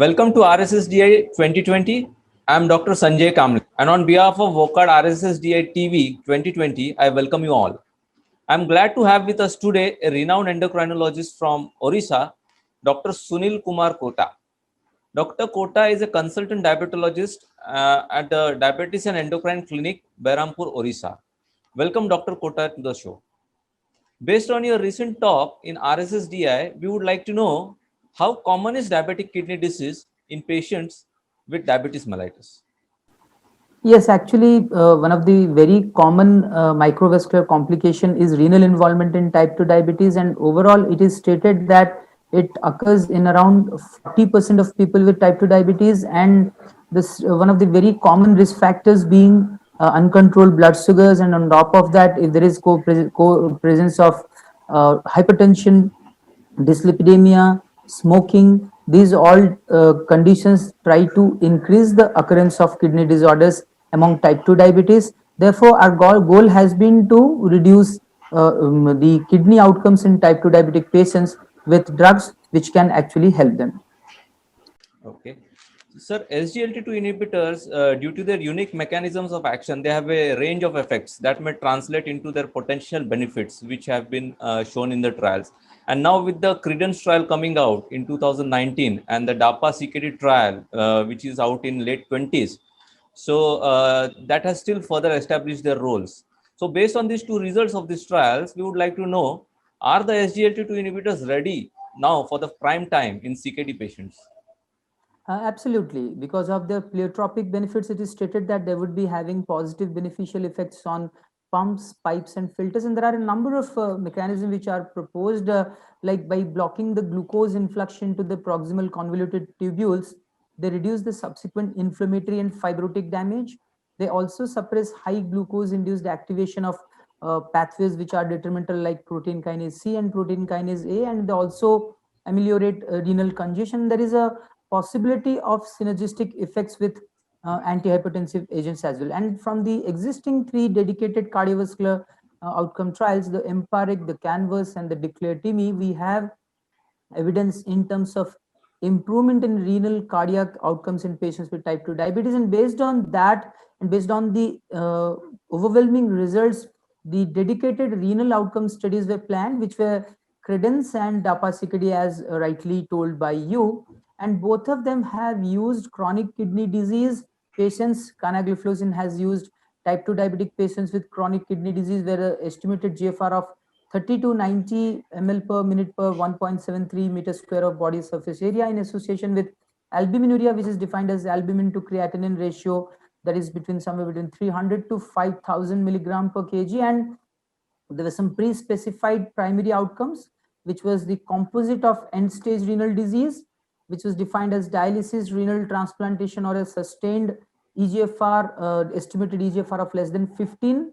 Welcome to RSSDI 2020. I am Dr. Sanjay Kamle, and on behalf of VOCAD RSSDI TV 2020, I welcome you all. I am glad to have with us today a renowned endocrinologist from Orissa, Dr. Sunil Kumar Kota. Dr. Kota is a consultant diabetologist at the Diabetes and Endocrine Clinic, Behrampur, Orissa. Welcome, Dr. Kota, to the show. Based on your recent talk in RSSDI, we would like to know how common is diabetic kidney disease in patients with diabetes mellitus? Yes, actually, one of the very common microvascular complication is renal involvement in type 2 diabetes, and overall it is stated that it occurs in around 40% of people with type 2 diabetes, and this one of the very common risk factors being uncontrolled blood sugars, and on top of that, if there is presence of hypertension, dyslipidemia, smoking, these all conditions try to increase the occurrence of kidney disorders among type 2 diabetes. Therefore, our goal has been to reduce the kidney outcomes in type 2 diabetic patients with drugs which can actually help them. Okay. Sir, SGLT2 inhibitors, due to their unique mechanisms of action, they have a range of effects that may translate into their potential benefits, which have been shown in the trials. And now with the Credence trial coming out in 2019 and the DAPA-CKD trial, which is out in late 20s, so that has still further established their roles. So based on these two results of these trials, we would like to know, are the SGLT2 inhibitors ready now for the prime time in CKD patients? Absolutely. Because of the pleiotropic benefits, it is stated that they would be having positive beneficial effects on pumps, pipes, and filters. And there are a number of mechanisms which are proposed, like by blocking the glucose influx into the proximal convoluted tubules, they reduce the subsequent inflammatory and fibrotic damage. They also suppress high glucose induced activation of pathways which are detrimental, like protein kinase C and protein kinase A, and they also ameliorate renal congestion. There is a possibility of synergistic effects with antihypertensive agents as well. And from the existing three dedicated cardiovascular outcome trials, the EMPAREC, the CANVAS, and the DECLARE-TIMI, we have evidence in terms of improvement in renal cardiac outcomes in patients with type 2 diabetes. And based on that, and based on the overwhelming results, the dedicated renal outcome studies were planned, which were Credence and DAPA-CKD, as rightly told by you. And both of them have used chronic kidney disease patients. Canagliflozin has used type 2 diabetic patients with chronic kidney disease, where an estimated GFR of 30 to 90 ml per minute per 1.73 meters square of body surface area, in association with albuminuria, which is defined as albumin to creatinine ratio that is somewhere between 300 to 5,000 milligram per kg. And there were some pre-specified primary outcomes, which was the composite of end-stage renal disease, which was defined as dialysis, renal transplantation, or a sustained EGFR, estimated EGFR of less than 15,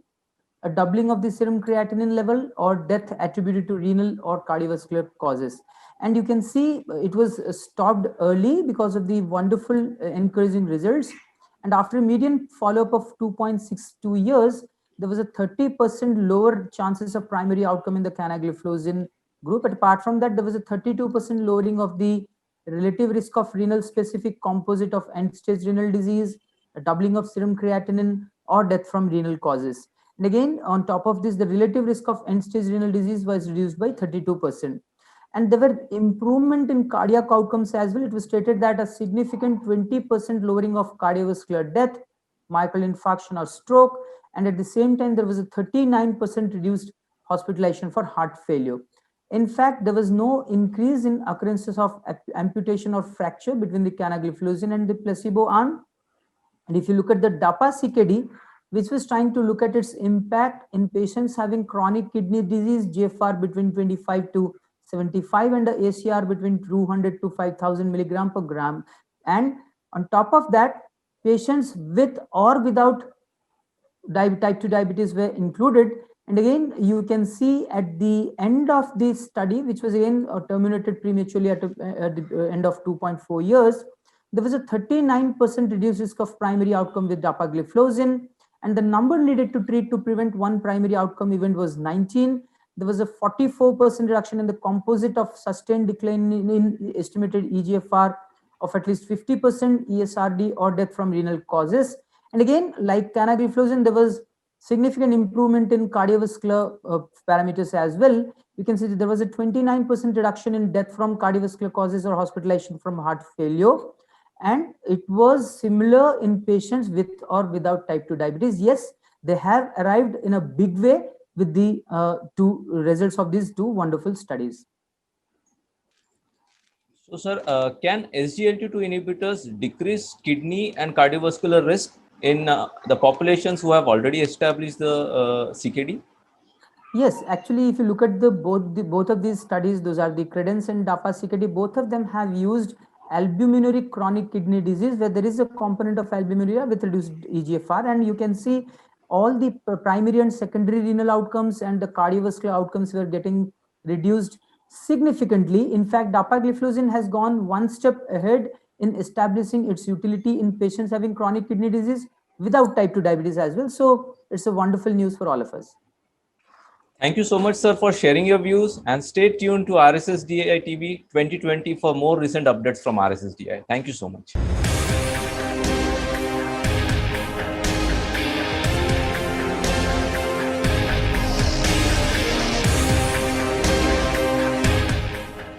a doubling of the serum creatinine level, or death attributed to renal or cardiovascular causes. And you can see it was stopped early because of the wonderful encouraging results. And after a median follow-up of 2.62 years, there was a 30% lower chances of primary outcome in the canagliflozin group. But apart from that, there was a 32% lowering of the relative risk of renal specific composite of end-stage renal disease, a doubling of serum creatinine, or death from renal causes. And again, on top of this, the relative risk of end-stage renal disease was reduced by 32%. And there were improvement in cardiac outcomes as well. It was stated that a significant 20% lowering of cardiovascular death, myocardial infarction, or stroke, and at the same time, there was a 39% reduced hospitalization for heart failure. In fact, there was no increase in occurrences of amputation or fracture between the canagliflozin and the placebo arm. And if you look at the DAPA-CKD, which was trying to look at its impact in patients having chronic kidney disease, GFR between 25 to 75, and the ACR between 200 to 5,000 milligram per gram. And on top of that, patients with or without type 2 diabetes were included. And again, you can see at the end of this study, which was again terminated prematurely at the end of 2.4 years, there was a 39% reduced risk of primary outcome with dapagliflozin, and the number needed to treat to prevent one primary outcome event was 19. There was a 44% reduction in the composite of sustained decline in estimated EGFR of at least 50% ESRD or death from renal causes. And again, like canagliflozin, there was significant improvement in cardiovascular parameters as well. You can see that there was a 29% reduction in death from cardiovascular causes or hospitalization from heart failure. And it was similar in patients with or without type 2 diabetes. Yes, they have arrived in a big way with the two results of these two wonderful studies. So, sir, can SGLT2 inhibitors decrease kidney and cardiovascular risk in the populations who have already established the CKD? Yes, actually, if you look at both of these studies, those are the CREDENCE and DAPA-CKD. Both of them have used albuminuric chronic kidney disease, where there is a component of albuminuria with reduced EGFR, and you can see all the primary and secondary renal outcomes and the cardiovascular outcomes were getting reduced significantly. In fact, dapagliflozin has gone one step ahead in establishing its utility in patients having chronic kidney disease without type 2 diabetes as well. So it's a wonderful news for all of us. Thank you so much, sir, for sharing your views, and stay tuned to RSSDI TV 2020 for more recent updates from RSSDI. Thank you so much.